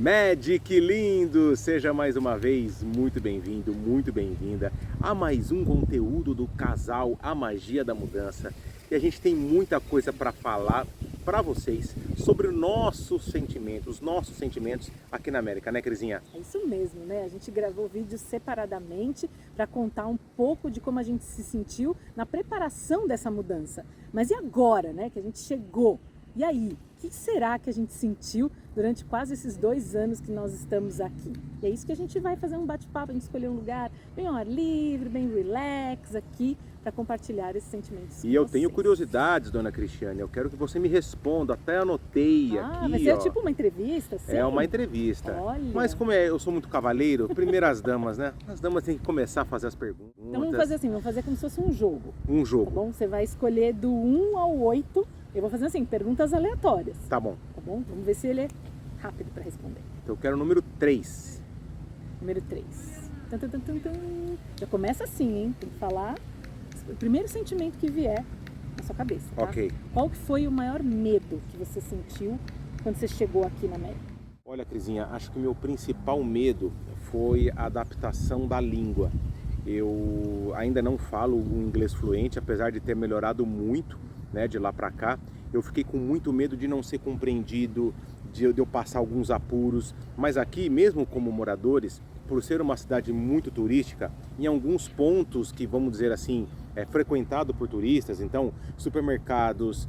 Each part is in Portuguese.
Magic lindo! Seja mais uma vez muito bem-vindo, muito bem-vinda a mais um conteúdo do casal A Magia da Mudança. E a gente tem muita coisa para falar para vocês sobre os nossos sentimentos aqui na América, né, Crisinha? É isso mesmo, né? A gente gravou vídeos separadamente para contar um pouco de como a gente se sentiu na preparação dessa mudança. Mas e agora, né, que a gente chegou? E aí, o que será que a gente sentiu durante quase esses 2 anos que nós estamos aqui? E é isso que a gente vai fazer um bate-papo, a gente escolher um lugar bem ao ar livre, bem relax aqui, para compartilhar esses sentimentos com E eu vocês. tenho curiosidades, dona Cristiane, eu quero que você me responda, até anotei aqui, vai ser ó. tipo uma entrevista, sim? É uma entrevista. Olha. Mas como eu sou muito cavaleiro, primeiras damas, né? As damas têm que começar a fazer as perguntas. Então vamos fazer assim, vamos fazer como se fosse um jogo. Um Tá jogo. bom? Você vai escolher do 1 ao 8. Eu vou fazer assim, perguntas aleatórias. Tá bom. Tá bom? Vamos ver se ele é rápido para responder. Então eu quero o número 3. Número 3. Já começa assim, hein? Tem que falar o primeiro sentimento que vier na sua cabeça, tá? Ok. Qual que foi o maior medo que você sentiu quando você chegou aqui na América? Olha, Crisinha, acho que o meu principal medo foi a adaptação da língua. Eu ainda não falo o inglês fluente, apesar de ter melhorado muito, né, de lá pra cá. Eu fiquei com muito medo de não ser compreendido, de eu passar alguns apuros. Mas aqui, mesmo como moradores, por ser uma cidade muito turística, em alguns pontos que, vamos dizer assim, é frequentado por turistas, então supermercados,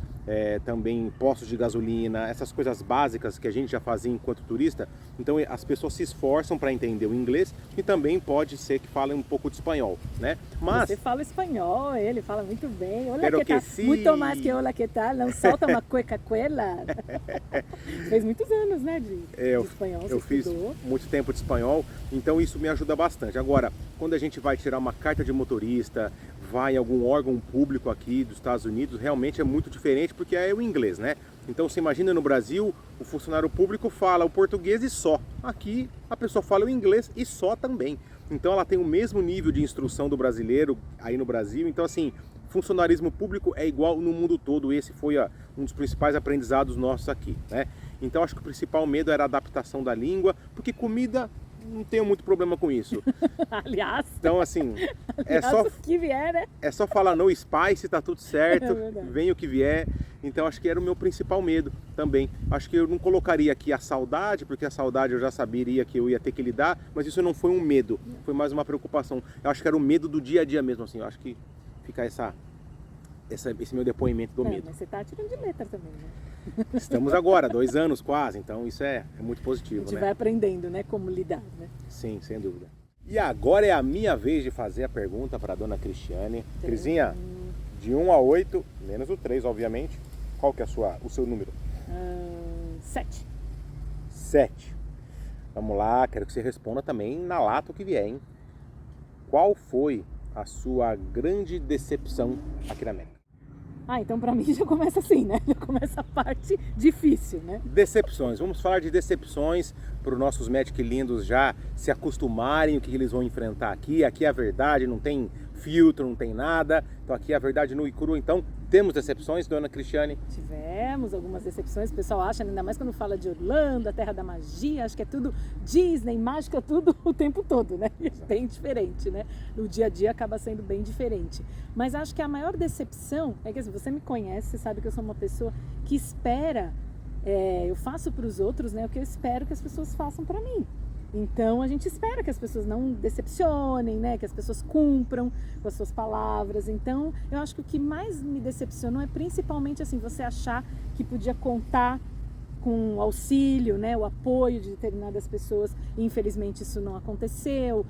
também postos de gasolina, essas coisas básicas que a gente já fazia enquanto turista, então as pessoas se esforçam para entender o inglês e também pode ser que falem um pouco de espanhol, né? Mas você fala espanhol, ele fala muito bem. Olá, pero que que tal? sí. Muito mais que olá, que tal? Não solta uma cueca-cuela. Fez muitos anos, né, de espanhol. Eu você fiz estudou. muito tempo de espanhol, então isso me ajuda bastante. Agora, quando a gente vai tirar uma carta de motorista, vai em algum órgão público aqui dos Estados Unidos, realmente é muito diferente porque é o inglês, né? Então você imagina no Brasil, o funcionário público fala o português e só. Aqui a pessoa fala o inglês e só também. Então ela tem o mesmo nível de instrução do brasileiro aí no Brasil. Então assim, funcionarismo público é igual no mundo todo. Esse foi um dos principais aprendizados nossos aqui, né? Então acho que o principal medo era a adaptação da língua, porque comida não tenho muito problema com isso. Aliás, Então assim, o que vier, né? é só falar no spice, tá tudo certo, É verdade. vem o que vier. Então acho que era o meu principal medo também. Acho que eu não colocaria aqui a saudade, porque a saudade eu já saberia que eu ia ter que lidar, mas isso não foi um medo, foi mais uma preocupação. Eu acho que era o medo do dia a dia mesmo, assim. Eu acho que fica esse meu depoimento do medo. Mas você tá tirando de letra também, né? Estamos agora, 2 anos quase, então isso é muito A positivo, gente né? vai aprendendo, né, como lidar, né? Sim, sem dúvida. E agora é a minha vez de fazer a pergunta para a dona Cristiane. Crisinha, de 1 a 8, menos o 3, obviamente. Qual que é o seu número? 7. 7. Vamos lá, quero que você responda também na lata o que vier, hein? Qual foi a sua grande decepção aqui na América? Então pra mim já começa assim, né? Já começa a parte difícil, né? Decepções, vamos falar de decepções para os nossos Magic lindos já se acostumarem o que eles vão enfrentar aqui. Aqui é a verdade, não tem filtro, não tem nada. Então aqui é a verdade nua e crua. Então temos decepções, dona Cristiane? Tivemos algumas decepções, o pessoal acha, ainda mais quando fala de Orlando, a terra da magia, acho que é tudo Disney, mágica, tudo o tempo todo, né? E é bem diferente, né? No dia a dia acaba sendo bem diferente. Mas acho que a maior decepção é que, assim, você me conhece, você sabe que eu sou uma pessoa que espera, eu faço para os outros, né, o que eu espero que as pessoas façam para mim. Então a gente espera que as pessoas não decepcionem, né? Que as pessoas cumpram com as suas palavras. Então eu acho que o que mais me decepcionou é principalmente assim, você achar que podia contar com o auxílio, né, o apoio de determinadas pessoas, e infelizmente isso não aconteceu.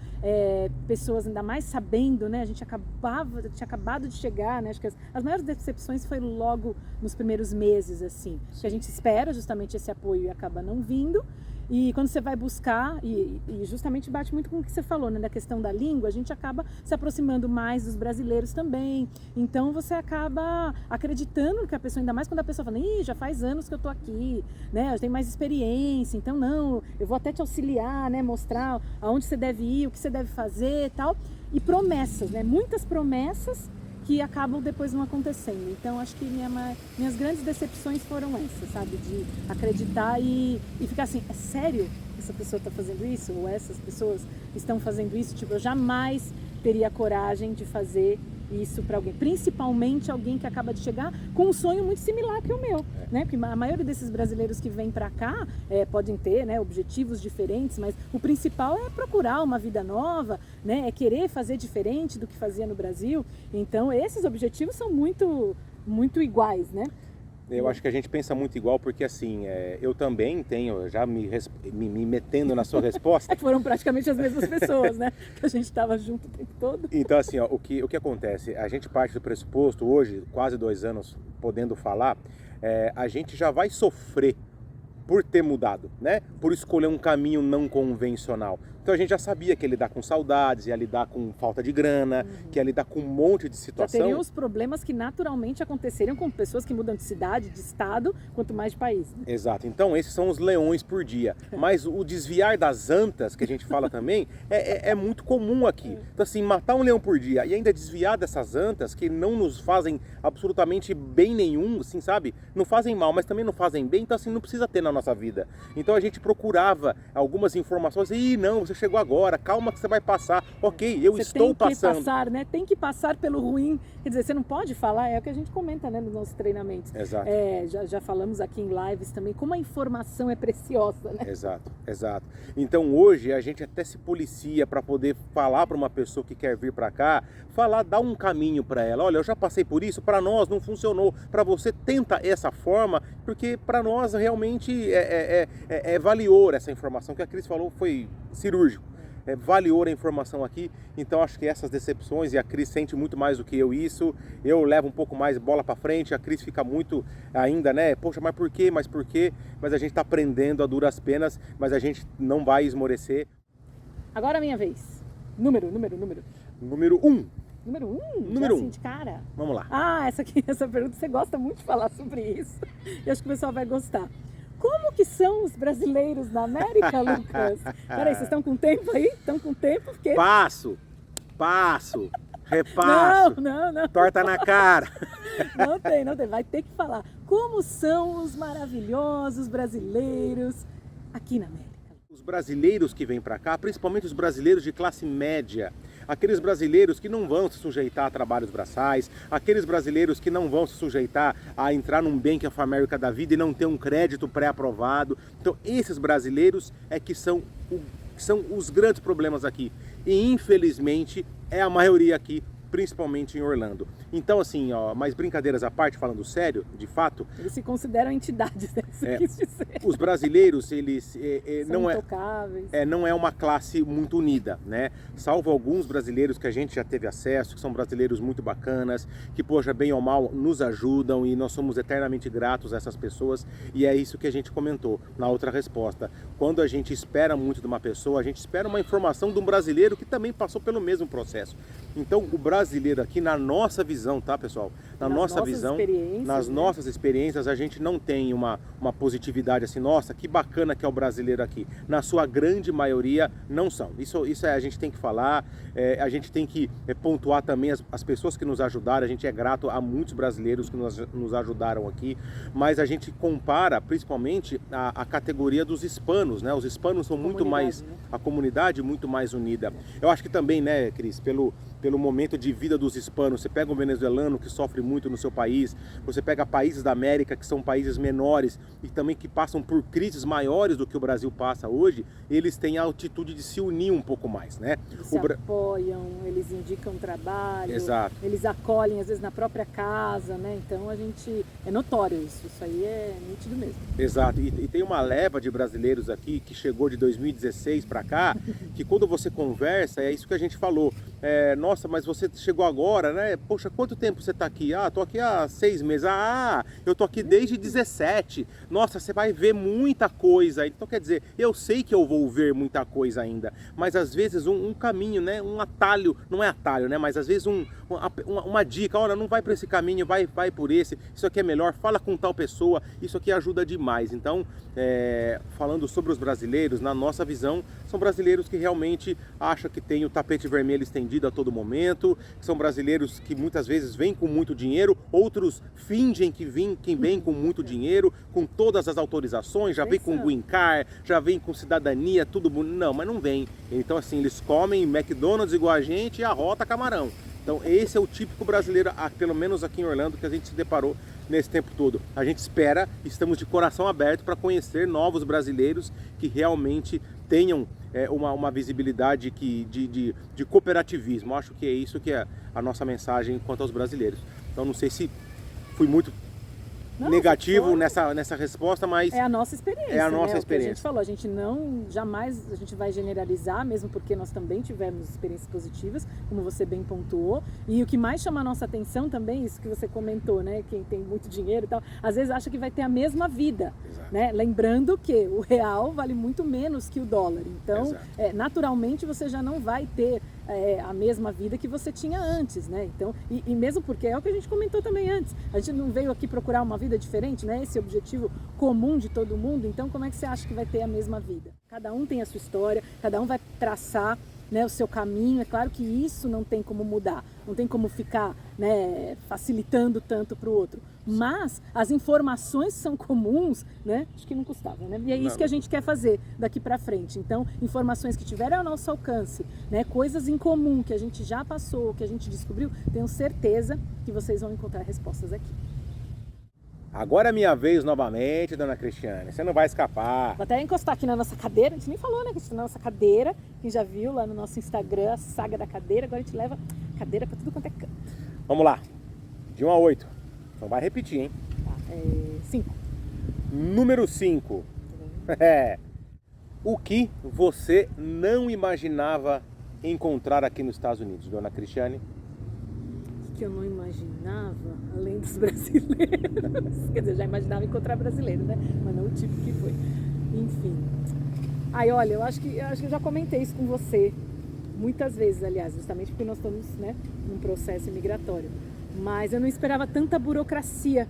Pessoas ainda mais sabendo, né, a gente tinha acabado de chegar, né, acho que as maiores decepções foi logo nos primeiros meses, assim, que a gente espera justamente esse apoio e acaba não vindo. E quando você vai buscar, e justamente bate muito com o que você falou, né, da questão da língua, a gente acaba se aproximando mais dos brasileiros também. Então você acaba acreditando que a pessoa, ainda mais quando a pessoa fala, já faz anos que eu tô aqui, né, eu tenho mais experiência, então não, eu vou até te auxiliar, né, mostrar aonde você deve ir, o que você deve fazer e tal. E promessas, né, muitas promessas que acabam depois não acontecendo. Então acho que minhas grandes decepções foram essas, sabe? De acreditar e ficar assim, é sério? essa pessoa está fazendo isso, ou essas pessoas estão fazendo isso, tipo, eu jamais teria coragem de fazer isso para alguém, principalmente alguém que acaba de chegar com um sonho muito similar que o meu, né? Porque a maioria desses brasileiros que vêm para cá podem ter, né, objetivos diferentes, mas o principal é procurar uma vida nova, né? É querer fazer diferente do que fazia no Brasil. Então esses objetivos são muito iguais, né? Eu acho que a gente pensa muito igual, porque assim, eu também tenho, já me metendo na sua resposta. Foram praticamente as mesmas pessoas, né? Que a gente estava junto o tempo todo. Então assim, ó, o que acontece? A gente parte do pressuposto, hoje, quase 2 anos podendo falar, a gente já vai sofrer por ter mudado, né? Por escolher um caminho não convencional. Então a gente já sabia que ia lidar com saudades, ia lidar com falta de grana, que ia lidar com um monte de situação. Já teriam os problemas que naturalmente aconteceriam com pessoas que mudam de cidade, de estado, quanto mais de país. Exato. Então esses são os leões por dia. Mas o desviar das antas, que a gente fala também, é muito comum aqui. Então assim, matar um leão por dia e ainda desviar dessas antas que não nos fazem absolutamente bem nenhum, assim, sabe? Não fazem mal, mas também não fazem bem, então assim, não precisa ter na nossa vida. Então a gente procurava algumas informações, não, você chegou agora, calma que você vai passar. Ok, eu estou passando. Você tem que passar, né? Tem que passar pelo ruim. Quer dizer, você não pode falar, é o que a gente comenta, né, nos nossos treinamentos. Exato. Já falamos aqui em lives também, como a informação é preciosa, né? Exato. Então hoje a gente até se policia para poder falar para uma pessoa que quer vir para cá, dar um caminho para ela. Olha, eu já passei por isso, para nós não funcionou. Para você, tenta essa forma, porque para nós realmente é valioura essa informação que a Cris falou, foi cirúrgico. Valioura a informação aqui, então acho que essas decepções, e a Cris sente muito mais do que eu isso, eu levo um pouco mais bola para frente, a Cris fica muito ainda, né, poxa, mas por quê, mas a gente está aprendendo a duras penas, mas a gente não vai esmorecer. Agora é a minha vez. Número 1. Número 1. Número 1. Assim, de cara. Vamos lá. Essa pergunta, você gosta muito de falar sobre isso, e acho que o pessoal vai gostar. Como que são os brasileiros na América, Lucas? Peraí, vocês estão com tempo aí? Estão com tempo? Porque... Passo, repasso, não. torta na cara. Não tem, vai ter que falar. Como são os maravilhosos brasileiros aqui na América? Os brasileiros que vêm para cá, principalmente os brasileiros de classe média, aqueles brasileiros que não vão se sujeitar a trabalhos braçais, aqueles brasileiros que não vão se sujeitar a entrar num Bank of America da vida e não ter um crédito pré-aprovado. Então esses brasileiros que são os grandes problemas aqui. E infelizmente é a maioria aqui, principalmente em Orlando. Então assim, mas brincadeiras à parte, falando sério, de fato... Eles se consideram entidades, né? Isso quis dizer. Os brasileiros, eles são intocáveis. Não é uma classe muito unida, né? Salvo alguns brasileiros que a gente já teve acesso, que são brasileiros muito bacanas, que, poxa, bem ou mal, nos ajudam e nós somos eternamente gratos a essas pessoas, e é isso que a gente comentou na outra resposta. Quando a gente espera muito de uma pessoa, a gente espera uma informação de um brasileiro que também passou pelo mesmo processo. Então, o brasileiro aqui, na nossa visão, tá, pessoal? Nas nossas experiências, a gente não tem uma positividade assim, nossa, que bacana que é o brasileiro aqui. Na sua grande maioria, não são. Isso a gente tem que falar, a gente tem que pontuar também as pessoas que nos ajudaram. A gente é grato a muitos brasileiros que nos ajudaram aqui, mas a gente compara principalmente a categoria dos hispanos, né? Os hispanos são muito mais, né? A comunidade muito mais unida. Eu acho que também, né, Cris, pelo momento de vida dos hispanos, você pega um venezuelano que sofre muito no seu país, você pega países da América que são países menores e também que passam por crises maiores do que o Brasil passa hoje, eles têm a atitude de se unir um pouco mais, né? Eles se apoiam, eles indicam trabalho, exato, eles acolhem às vezes na própria casa, né? Então é notório isso aí é nítido mesmo. Exato, e tem uma leva de brasileiros aqui que chegou de 2016 para cá, que quando você conversa, é isso que a gente falou, nossa, mas você chegou agora, né? Poxa, quanto tempo você está aqui? Tô aqui há 6 meses. Eu tô aqui desde 17. Nossa, você vai ver muita coisa. Então, quer dizer, eu sei que eu vou ver muita coisa ainda, mas às vezes um caminho, né? Um atalho, não é atalho, né? Mas às vezes uma dica, olha, não vai por esse caminho, vai por esse, isso aqui é melhor, fala com tal pessoa, isso aqui ajuda demais. Então, falando sobre os brasileiros, na nossa visão, são brasileiros que realmente acham que tem o tapete vermelho estendido a todo momento, são brasileiros que muitas vezes vêm com muito dinheiro, outros fingem que vem com muito dinheiro, com todas as autorizações, já vem com green card, já vem com cidadania, tudo bonito. Não, mas não vem. Então, assim, eles comem McDonald's igual a gente e arrota camarão. Então, esse é o típico brasileiro, pelo menos aqui em Orlando, que a gente se deparou nesse tempo todo. A gente espera, estamos de coração aberto para conhecer novos brasileiros que realmente tenham uma visibilidade de cooperativismo. Acho que é isso que é a nossa mensagem quanto aos brasileiros. Então, não sei se fui muito negativo nessa resposta, mas é a nossa experiência. É a nossa experiência. O que a gente falou, a gente jamais a gente vai generalizar, mesmo porque nós também tivemos experiências positivas, como você bem pontuou. E o que mais chama a nossa atenção também, isso que você comentou, né? Quem tem muito dinheiro e tal, às vezes acha que vai ter a mesma vida, né? Lembrando que o real vale muito menos que o dólar. Então, naturalmente você já não vai ter a mesma vida que você tinha antes, né? Então, e mesmo porque é o que a gente comentou também antes, a gente não veio aqui procurar uma vida diferente, né? Esse é o objetivo comum de todo mundo. Então, como é que você acha que vai ter a mesma vida? Cada um tem a sua história, cada um vai traçar, né, o seu caminho. É claro que isso não tem como mudar, não tem como ficar, né, facilitando tanto para o outro. Mas as informações são comuns, né? Acho que não custava, né? E é isso que a gente quer fazer daqui para frente. Então, informações que tiverem ao nosso alcance, né? Coisas em comum que a gente já passou, que a gente descobriu, tenho certeza que vocês vão encontrar respostas aqui. Agora é minha vez novamente, dona Cristiane. Você não vai escapar. Vou até encostar aqui na nossa cadeira. A gente nem falou, né? Que a gente tá na nossa cadeira. Quem já viu lá no nosso Instagram, a saga da cadeira. Agora a gente leva cadeira para tudo quanto é canto. Vamos lá. De 1 a 8. Então vai repetir, hein? Tá, 5. Número 5. O que você não imaginava encontrar aqui nos Estados Unidos, dona Cristiane? O que eu não imaginava, além dos brasileiros. Quer dizer, já imaginava encontrar brasileiro, né? Mas não o tipo que foi. Enfim. Aí, olha, eu acho que eu já comentei isso com você muitas vezes, aliás, justamente porque nós estamos, né, num processo migratório. Mas eu não esperava tanta burocracia,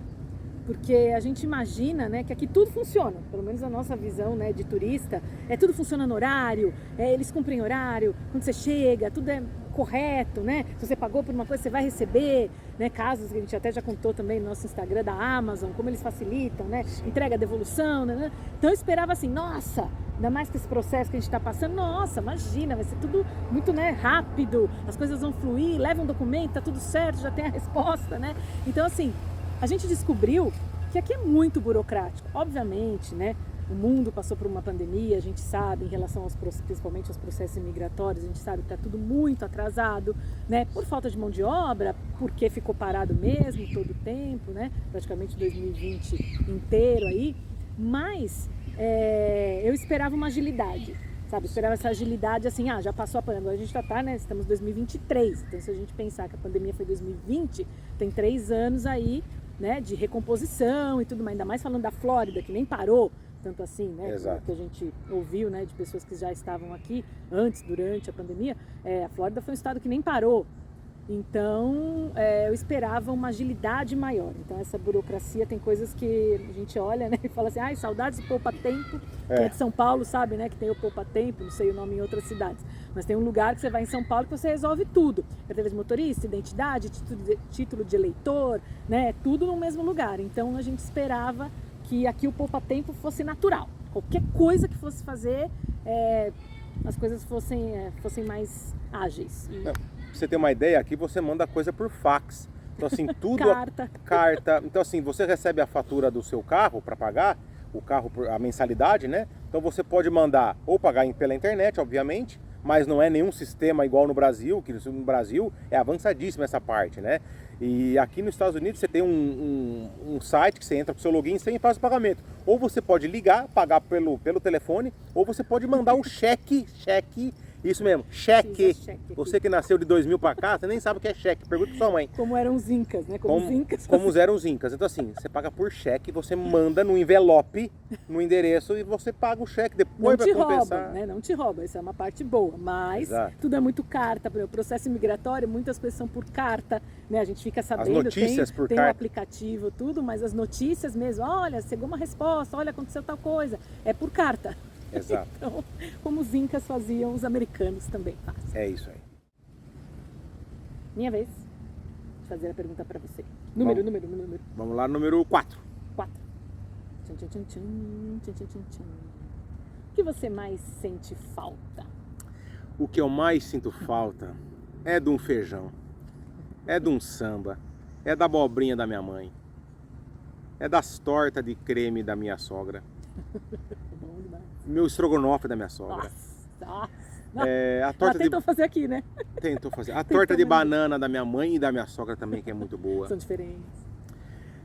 porque a gente imagina, né, que aqui tudo funciona, pelo menos a nossa visão, né, de turista, tudo funciona no horário, eles cumprem horário, quando você chega, tudo é correto, né? Se você pagou por uma coisa, você vai receber, né? Casos que a gente até já contou também no nosso Instagram da Amazon, como eles facilitam, né? Entrega, devolução, né? Então eu esperava assim, nossa, ainda mais que esse processo que a gente está passando, nossa, imagina, vai ser tudo muito, né, rápido, as coisas vão fluir, leva um documento, tá tudo certo, já tem a resposta, né? Então assim, a gente descobriu que aqui é muito burocrático, obviamente, né? O mundo passou por uma pandemia, a gente sabe, em relação principalmente aos processos migratórios, a gente sabe que está tudo muito atrasado, né? Por falta de mão de obra, porque ficou parado mesmo todo o tempo, né? Praticamente 2020 inteiro aí. Mas eu esperava uma agilidade, sabe? Eu esperava essa agilidade assim, já passou a pandemia, agora a gente já está, né? Estamos em 2023, então se a gente pensar que a pandemia foi 2020, tem 3 anos aí, né? De recomposição e tudo mais, ainda mais falando da Flórida, que nem parou. Tanto assim, né, que a gente ouviu, né, de pessoas que já estavam aqui antes, durante a pandemia, a Flórida foi um estado que nem parou. Então, eu esperava uma agilidade maior. Então, essa burocracia tem coisas que a gente olha, né, e fala assim, ai, saudades do poupa-tempo. Quem é de São Paulo sabe, né, que tem o poupa-tempo, não sei o nome em outras cidades. Mas tem um lugar que você vai em São Paulo que você resolve tudo. Carteira de motorista, identidade, título de eleitor, né, tudo no mesmo lugar. Então, a gente esperava que aqui o poupa-tempo fosse natural. Qualquer coisa que fosse fazer, as coisas fossem mais ágeis. Pra você ter uma ideia, aqui você manda coisa por fax. Então assim, tudo... Carta. Então assim, você recebe a fatura do seu carro para pagar, a mensalidade, né? Então você pode mandar ou pagar pela internet, obviamente, mas não é nenhum sistema igual no Brasil, que no Brasil é avançadíssima essa parte, né? E aqui nos Estados Unidos você tem um site que você entra com o seu login e faz o pagamento. Ou você pode ligar, pagar pelo telefone, ou você pode mandar o cheque Isso mesmo, cheque. Fiz a cheque aqui. Você que nasceu de 2000 para cá, você nem sabe o que é cheque. Pergunta pra sua mãe. Como eram os incas, né? Como os incas Como eram os incas. Então assim, você paga por cheque, você manda no envelope, no endereço e você paga o cheque depois para compensar. Roubam, né? Não te roubam, isso é uma parte boa. Mas Exato. tudo é muito carta. O processo migratório, muitas coisas são por carta, né? A gente fica sabendo, As notícias por tem carta. um aplicativo, tudo, mas as notícias mesmo, olha, chegou uma resposta, olha, aconteceu tal coisa, é por carta. Exato. Então, como os incas faziam, os americanos também fazem. É isso aí. Minha vez de fazer a pergunta para você. Número. Vamos lá, número 4. 4. Tchum, tchum, tchum, tchum, tchum, tchum, tchum, tchum. O que você mais sente falta? O que eu mais sinto falta é de um feijão, é de um samba, é da abobrinha da minha mãe, é das tortas de creme da minha sogra, Bom demais. meu estrogonofe da minha sogra. Nossa. É, a Ela torta tentou fazer aqui, né? Tentou fazer. A torta de banana da minha mãe e da minha sogra também, que é muito boa. São diferentes.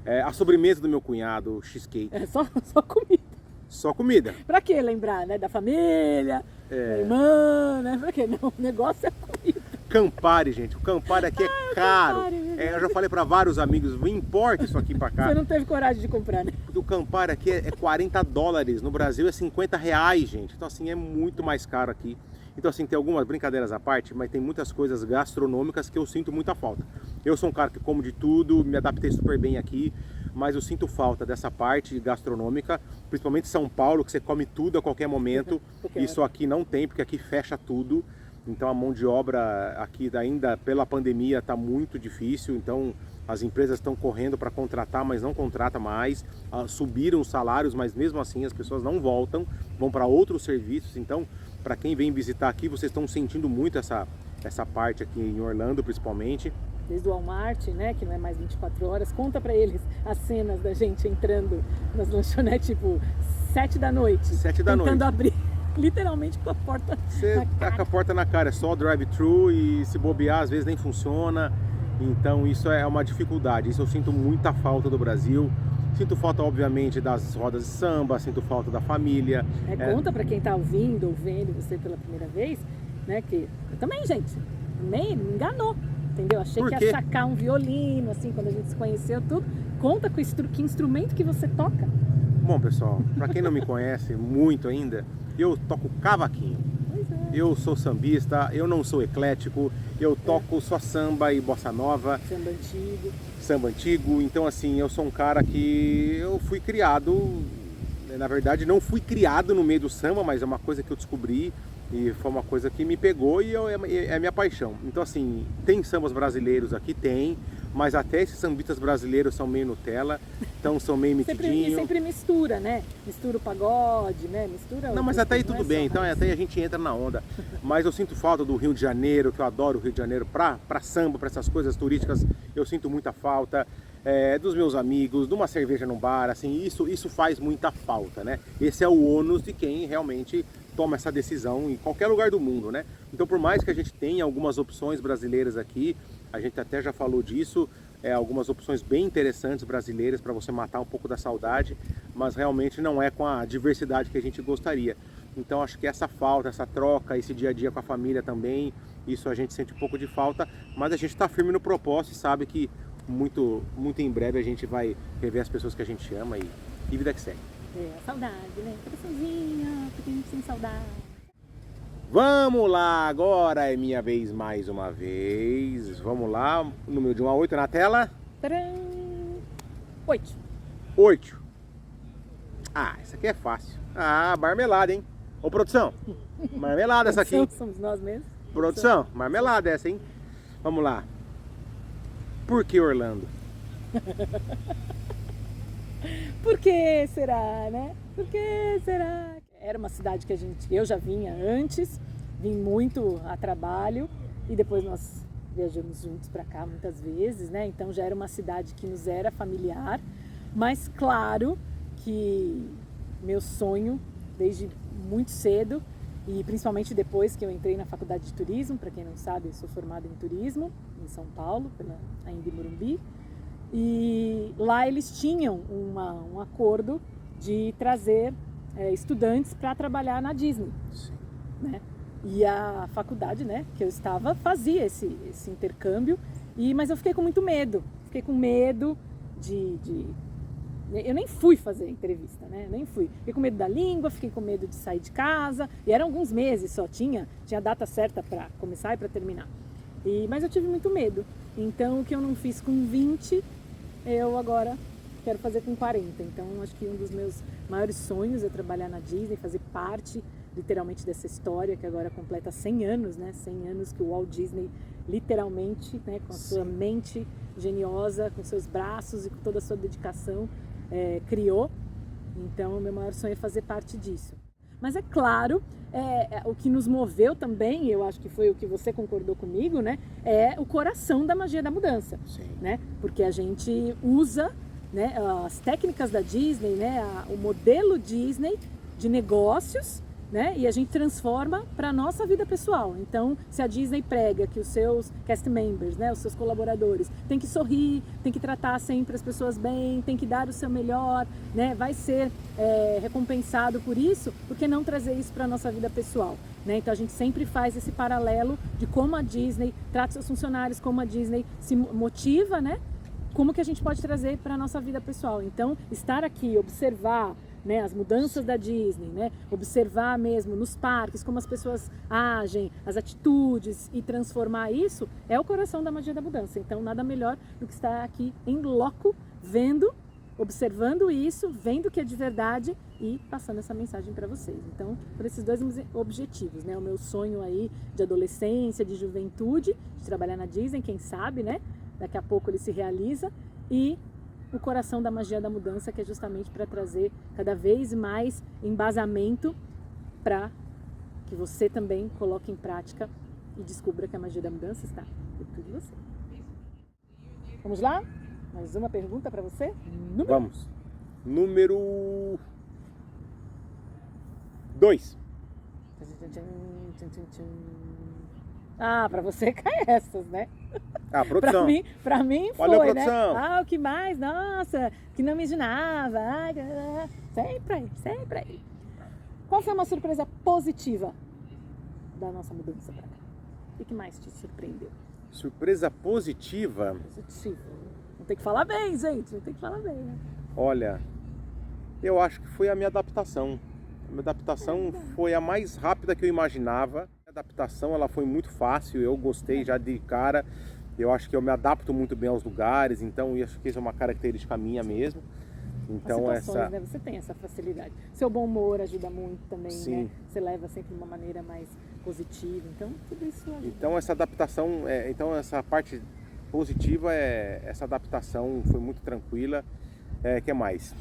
É, a sobremesa do meu cunhado, cheesecake. É só comida. Só comida. Pra que lembrar, né? Da família, da irmã, né? Pra quê? Não, o negócio é comida. Campari, gente. O Campari aqui é caro. Campari, Eu já falei pra vários amigos, importa isso aqui pra cá. Você não teve coragem de comprar, né? Porque o Campari aqui é $40. No Brasil é R$50, gente. Então assim, é muito mais caro aqui. Então assim, tem algumas brincadeiras à parte, mas tem muitas coisas gastronômicas que eu sinto muita falta. Eu sou um cara que como de tudo, me adaptei super bem aqui, mas eu sinto falta dessa parte gastronômica, principalmente São Paulo, que você come tudo a qualquer momento. Isso aqui não tem, porque aqui fecha tudo. Então a mão de obra aqui ainda pela pandemia está muito difícil, então as empresas estão correndo para contratar, mas não contrata mais, subiram os salários, mas mesmo assim as pessoas não voltam, vão para outros serviços. Então, para quem vem visitar aqui, vocês estão sentindo muito essa parte aqui em Orlando, principalmente. Desde o Walmart, né, que não é mais 24 horas, conta pra eles as cenas da gente entrando nas lanchonetes, tipo, 7 da noite. 7 da noite. Tentando abrir, literalmente com a porta Você tá com a porta na cara, é só drive-thru e se bobear, às vezes nem funciona. Então isso é uma dificuldade, isso eu sinto muita falta do Brasil. Sinto falta, obviamente, das rodas de samba, sinto falta da família. Conta pra quem tá ouvindo ou vendo você pela primeira vez, né, que eu também, gente, me enganou. Entendeu? Achei que ia sacar um violino, assim, quando a gente se conheceu, tudo. Conta com que instrumento que você toca. Bom, pessoal, para quem não me conhece muito ainda, eu toco cavaquinho. Pois é. Eu sou sambista, eu não sou eclético, eu toco só samba e bossa nova. Samba antigo. Samba antigo, então assim, eu sou um cara que eu fui criado, na verdade não fui criado no meio do samba, mas é uma coisa que eu descobri. E foi uma coisa que me pegou e é a minha paixão. Então assim, tem sambas brasileiros aqui? Tem, mas até esses sambistas brasileiros são meio Nutella, então são meio metidinho. Sempre mistura, né? Mistura o pagode, né? Mistura. Não, mas até aí tudo bem, então até aí a gente entra na onda. Mas eu sinto falta do Rio de Janeiro, que eu adoro o Rio de Janeiro, pra samba, pra essas coisas turísticas, eu sinto muita falta. Dos meus amigos, de uma cerveja no bar, assim, isso faz muita falta, né? Esse é o ônus de quem realmente toma essa decisão em qualquer lugar do mundo, né? Então, por mais que a gente tenha algumas opções brasileiras aqui, a gente até já falou disso, algumas opções bem interessantes brasileiras para você matar um pouco da saudade, mas realmente não é com a diversidade que a gente gostaria. Então, acho que essa falta, essa troca, esse dia a dia com a família também, isso a gente sente um pouco de falta, mas a gente está firme no propósito e sabe que muito em breve a gente vai rever as pessoas que a gente ama e vida que segue. Saudade, né? Coraçãozinho, pequenininho sem saudade. Vamos lá, agora é minha vez mais uma vez. Vamos lá, número de 1 a 8 na tela. Tcharam! 8. 8. Ah, essa aqui é fácil. Ah, marmelada, hein? Ô, produção, marmelada essa aqui. Somos nós mesmos. Produção, marmelada essa, hein? Vamos lá. Por que Orlando? Por que será, né? Por que será? Era uma cidade que eu já vinha antes, vim muito a trabalho e depois nós viajamos juntos para cá muitas vezes, né? Então já era uma cidade que nos era familiar, mas claro que meu sonho desde muito cedo e principalmente depois que eu entrei na faculdade de turismo, para quem não sabe, eu sou formada em turismo em São Paulo, ainda em Morumbi. E lá eles tinham um acordo de trazer estudantes para trabalhar na Disney, né? E a faculdade, né, que eu estava, fazia esse intercâmbio, mas eu fiquei com muito medo. Fiquei com medo eu nem fui fazer entrevista, né? Nem fui. Fiquei com medo da língua, fiquei com medo de sair de casa. E eram alguns meses só, tinha a data certa para começar e para terminar. Mas eu tive muito medo. Então, o que eu não fiz com 20, eu agora quero fazer com 40. Então, acho que um dos meus maiores sonhos é trabalhar na Disney, fazer parte, literalmente, dessa história que agora completa 100 anos, né? 100 anos que o Walt Disney, literalmente, né, com a sua mente geniosa, com seus braços e com toda a sua dedicação, criou. Então, o meu maior sonho é fazer parte disso. Mas é claro, o que nos moveu também, eu acho que foi o que você concordou comigo, né? É o coração da magia da mudança. Sim. Né? Porque a gente usa, né, as técnicas da Disney, né, o modelo Disney de negócios, né, e a gente transforma para a nossa vida pessoal. Então, se a Disney prega que os seus cast members, né, os seus colaboradores, tem que sorrir, tem que tratar sempre as pessoas bem, tem que dar o seu melhor, né, vai ser recompensado por isso, por que não trazer isso para a nossa vida pessoal? Né? Então, a gente sempre faz esse paralelo de como a Disney trata seus funcionários, como a Disney se motiva, né? Como que a gente pode trazer para a nossa vida pessoal. Então, estar aqui, observar, né, as mudanças da Disney, né, observar mesmo nos parques como as pessoas agem, as atitudes e transformar isso, é o coração da magia da mudança. Então, nada melhor do que estar aqui em loco, vendo, observando isso, vendo que é de verdade e passando essa mensagem para vocês. Então, por esses dois objetivos, né, o meu sonho aí de adolescência, de juventude, de trabalhar na Disney, quem sabe, né, daqui a pouco ele se realiza, e o coração da magia da mudança, que é justamente para trazer cada vez mais embasamento para que você também coloque em prática e descubra que a magia da mudança está dentro de você. Vamos lá? Mais uma pergunta para você? Vamos. Número 2. Ah, para você cai essas, né? Ah, produção. Pra mim foi, olha a produção. Né? Ah, o que mais? Nossa, que não imaginava. Sempre aí. Qual foi uma surpresa positiva da nossa mudança pra cá? O que mais te surpreendeu? Surpresa positiva? Positiva. Não tem que falar bem, gente. Não tem que falar bem, né? Olha, eu acho que foi a minha adaptação. A minha adaptação foi a mais rápida que eu imaginava. A adaptação, ela foi muito fácil. Eu gostei já de cara. Eu acho que eu me adapto muito bem aos lugares, então eu acho que isso é uma característica minha mesmo. Então as situações, né? Você tem essa facilidade. Seu bom humor ajuda muito também, sim, né? Você leva sempre de uma maneira mais positiva, então tudo isso ajuda. Então essa adaptação, então essa parte positiva essa adaptação foi muito tranquila. Que mais?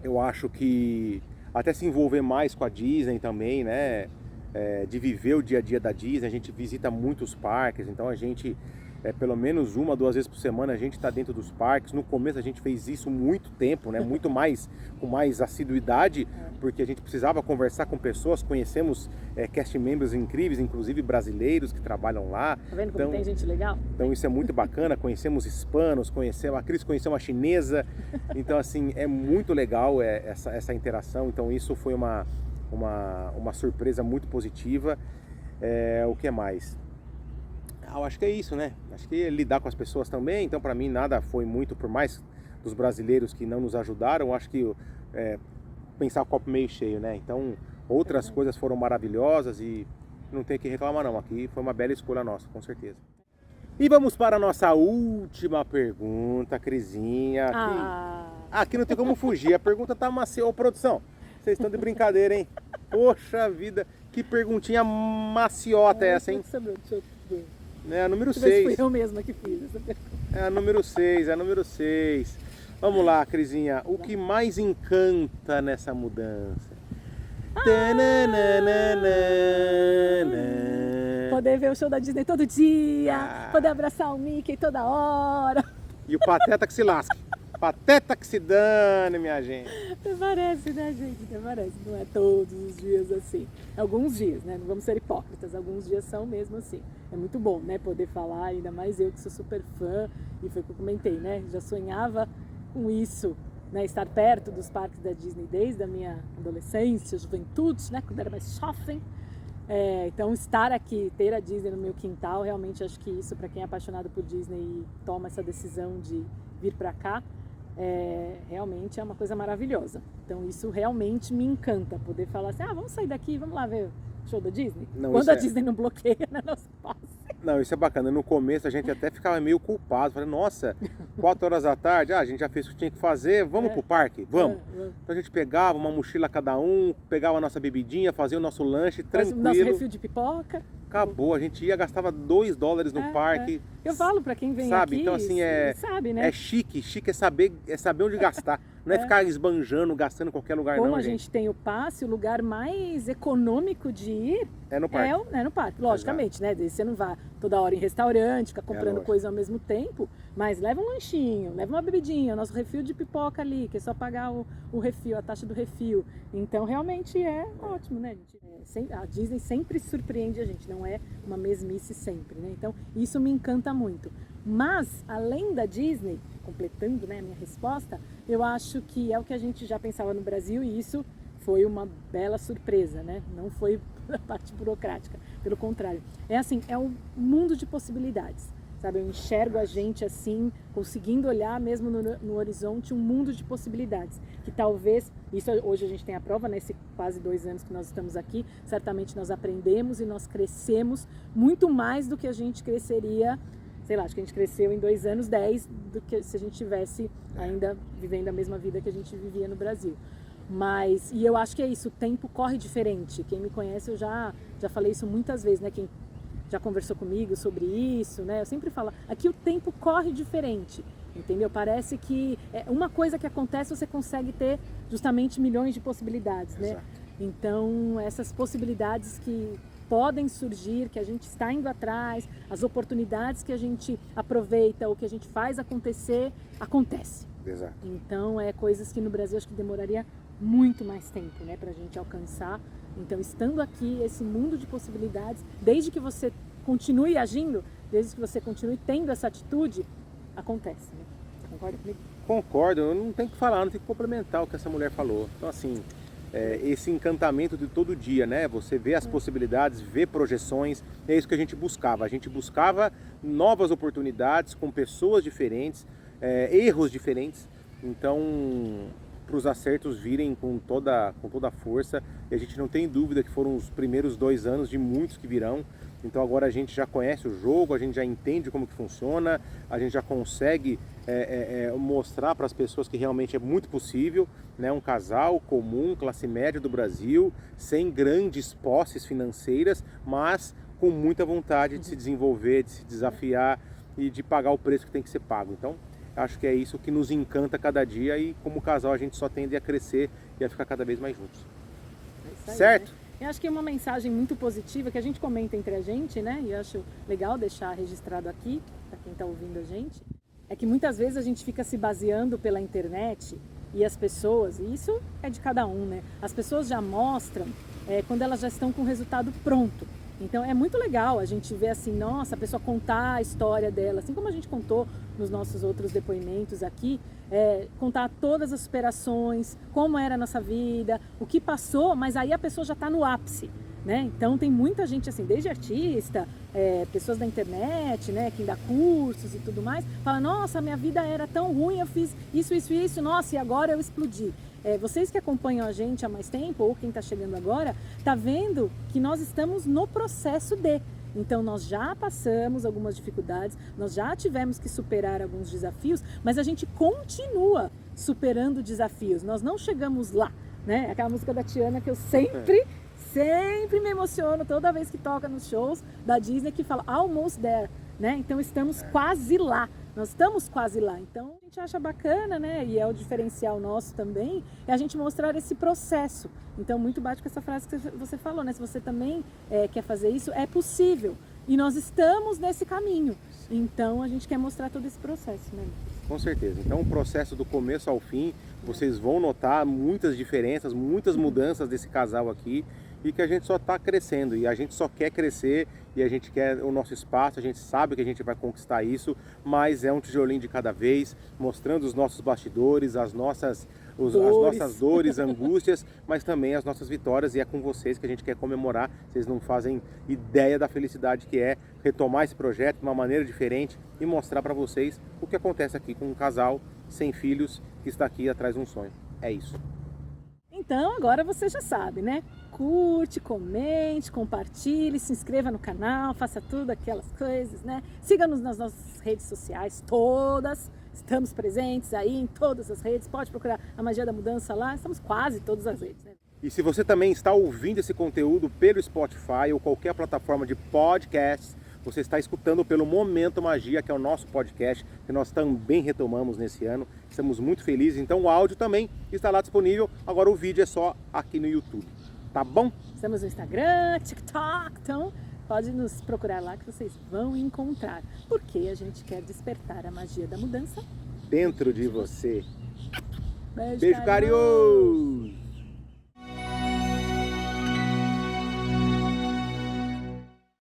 Eu acho que até se envolver mais com a Disney também, né? De viver o dia a dia da Disney, a gente visita muitos parques, então a gente pelo menos 1 ou 2 vezes por semana a gente está dentro dos parques. No começo a gente fez isso muito tempo, né? Muito mais, com mais assiduidade, porque a gente precisava conversar com pessoas. Conhecemos cast members incríveis, inclusive brasileiros que trabalham lá. Tá vendo como tem gente legal? Então isso é muito bacana. Conhecemos hispanos, a Cris conheceu uma chinesa. Então assim, é muito legal essa interação. Então isso foi uma surpresa muito positiva. O que mais? Eu acho que é isso, né? Acho que lidar com as pessoas também. Então, para mim, nada foi muito, por mais dos brasileiros que não nos ajudaram. Acho que pensar o copo meio cheio, né? Então, outras coisas foram maravilhosas e não tem que reclamar, não. Aqui foi uma bela escolha nossa, com certeza. E vamos para a nossa última pergunta, Crisinha. Aqui não tem como fugir. A pergunta tá macia. Ô, produção, vocês estão de brincadeira, hein? Poxa vida, que perguntinha maciota essa, hein? É a número 6. Fui eu mesma que fiz essa pergunta. É a número 6. Vamos lá, Crisinha. O que mais encanta nessa mudança? Poder ver o show da Disney todo dia, poder abraçar o Mickey toda hora. E o Pateta que se lasque. Pateta que se dane, minha gente. Até parece, né, gente? Até parece. Não é todos os dias assim. Alguns dias, né? Não vamos ser hipócritas. Alguns dias são mesmo assim. É muito bom, né? Poder falar, ainda mais eu que sou super fã. E foi o que eu comentei, né? Já sonhava com isso, né? Estar perto dos parques da Disney desde a minha adolescência, juventude, né? Quando era mais jovem. Então estar aqui, ter a Disney no meu quintal, realmente acho que isso, para quem é apaixonado por Disney e toma essa decisão de vir para cá, realmente é uma coisa maravilhosa. Então isso realmente me encanta, poder falar assim, vamos sair daqui, vamos lá ver o show da Disney? Não, quando a Disney não bloqueia na nossa passe. Não, isso é bacana. No começo a gente até ficava meio culpado, falando, nossa, 4 horas da tarde, a gente já fez o que tinha que fazer, vamos pro parque? Vamos. Então a gente pegava uma mochila cada um, pegava a nossa bebidinha, fazia o nosso lanche, tranquilo. Nosso refil de pipoca. Acabou, a gente ia, gastava $2 no parque. Eu falo pra quem vem sabe? aqui, Então assim, sabe, né? É chique é saber onde gastar. Não é ficar esbanjando, gastando em qualquer lugar. Como não, a gente tem o passe, o lugar mais econômico de ir é no parque. É no parque, logicamente, né? Você não vai toda hora em restaurante, ficar comprando coisa ao mesmo tempo, mas leva um lanchinho, leva uma bebidinha, o nosso refil de pipoca ali, que é só pagar o refil, a taxa do refil. Então realmente é ótimo, né, gente? A Disney sempre surpreende a gente, não é uma mesmice sempre, né? Então isso me encanta muito. Mas, além da Disney, completando, né, a minha resposta, eu acho que é o que a gente já pensava no Brasil e isso foi uma bela surpresa, né? Não foi a parte burocrática, pelo contrário. É assim, é um mundo de possibilidades, sabe? Eu enxergo a gente assim, conseguindo olhar mesmo no horizonte um mundo de possibilidades, que talvez, isso hoje a gente tem a prova, nesses quase 2 anos que nós estamos aqui, certamente nós aprendemos e nós crescemos muito mais do que a gente cresceria, sei lá, acho que a gente cresceu em 2 anos 10 do que se a gente tivesse ainda vivendo a mesma vida que a gente vivia no Brasil. Mas, e eu acho que é isso, o tempo corre diferente. Quem me conhece, eu já falei isso muitas vezes, né? Quem já conversou comigo sobre isso, né? Eu sempre falo, aqui o tempo corre diferente, entendeu? Parece que uma coisa que acontece, você consegue ter justamente milhões de possibilidades, né? Exato. Então, essas possibilidades que podem surgir, que a gente está indo atrás, as oportunidades que a gente aproveita, o que a gente faz acontecer, acontece. Exato. Então, coisas que no Brasil acho que demoraria muito mais tempo, né, pra gente alcançar. Então, estando aqui, esse mundo de possibilidades, desde que você continue agindo, desde que você continue tendo essa atitude, acontece, né? Concorda comigo? Concordo, eu não tenho que falar, não tenho que complementar o que essa mulher falou. Então, assim, esse encantamento de todo dia, né? Você vê as possibilidades, vê projeções, é isso que a gente buscava. A gente buscava novas oportunidades com pessoas diferentes, erros diferentes. Então, para os acertos virem com toda a força, e a gente não tem dúvida que foram os primeiros 2 anos de muitos que virão. Então agora a gente já conhece o jogo, a gente já entende como que funciona, a gente já consegue mostrar para as pessoas que realmente é muito possível, né? Um casal comum, classe média do Brasil, sem grandes posses financeiras, mas com muita vontade de se desenvolver, de se desafiar e de pagar o preço que tem que ser pago. Então, acho que é isso que nos encanta cada dia e como casal a gente só tende a crescer e a ficar cada vez mais juntos. Aí, certo? Né? Eu acho que é uma mensagem muito positiva que a gente comenta entre a gente, né? E eu acho legal deixar registrado aqui, para quem está ouvindo a gente, é que muitas vezes a gente fica se baseando pela internet e as pessoas, e isso é de cada um, né? As pessoas já mostram quando elas já estão com o resultado pronto. Então é muito legal a gente ver assim, nossa, a pessoa contar a história dela, assim como a gente contou nos nossos outros depoimentos aqui, contar todas as superações, como era a nossa vida, o que passou, mas aí a pessoa já está no ápice, né? Então tem muita gente assim, desde artista, pessoas da internet, né, quem dá cursos e tudo mais, fala, nossa, minha vida era tão ruim, eu fiz isso, nossa, e agora eu explodi. Vocês que acompanham a gente há mais tempo, ou quem está chegando agora, está vendo que nós estamos no processo de. Então nós já passamos algumas dificuldades, nós já tivemos que superar alguns desafios, mas a gente continua superando desafios, nós não chegamos lá, né? Aquela música da Tiana que eu sempre me emociono toda vez que toca nos shows da Disney, que fala Almost There, né? Então estamos quase lá. Nós estamos quase lá, então a gente acha bacana, né? E é o diferencial nosso também, é a gente mostrar esse processo. Então, muito bate com essa frase que você falou, né? Se você também quer fazer isso, é possível. E nós estamos nesse caminho. Então, a gente quer mostrar todo esse processo, né? Com certeza. Então, o processo do começo ao fim, vocês vão notar muitas diferenças, muitas mudanças desse casal aqui. e que a gente só está crescendo e a gente só quer crescer e a gente quer o nosso espaço, a gente sabe que a gente vai conquistar isso, mas é um tijolinho de cada vez, mostrando os nossos bastidores, as nossas dores, angústias, mas também as nossas vitórias, e é com vocês que a gente quer comemorar. Vocês não fazem ideia da felicidade que é retomar esse projeto de uma maneira diferente e mostrar para vocês o que acontece aqui com um casal sem filhos que está aqui atrás de um sonho. É isso. Então agora você já sabe, né? Curte, comente, compartilhe, se inscreva no canal, faça tudo aquelas coisas, né? Siga-nos nas nossas redes sociais, todas. Estamos presentes aí em todas as redes, pode procurar a Magia da Mudança lá, estamos quase em todas as redes, né? E se você também está ouvindo esse conteúdo pelo Spotify ou qualquer plataforma de podcasts, você está escutando pelo Momento Magia, que é o nosso podcast, que nós também retomamos nesse ano. Estamos muito felizes, então o áudio também está lá disponível, agora o vídeo é só aqui no YouTube, tá bom? Estamos no Instagram, TikTok, então pode nos procurar lá que vocês vão encontrar, porque a gente quer despertar a magia da mudança Dentro de você. Beijo, Beijo, carinho!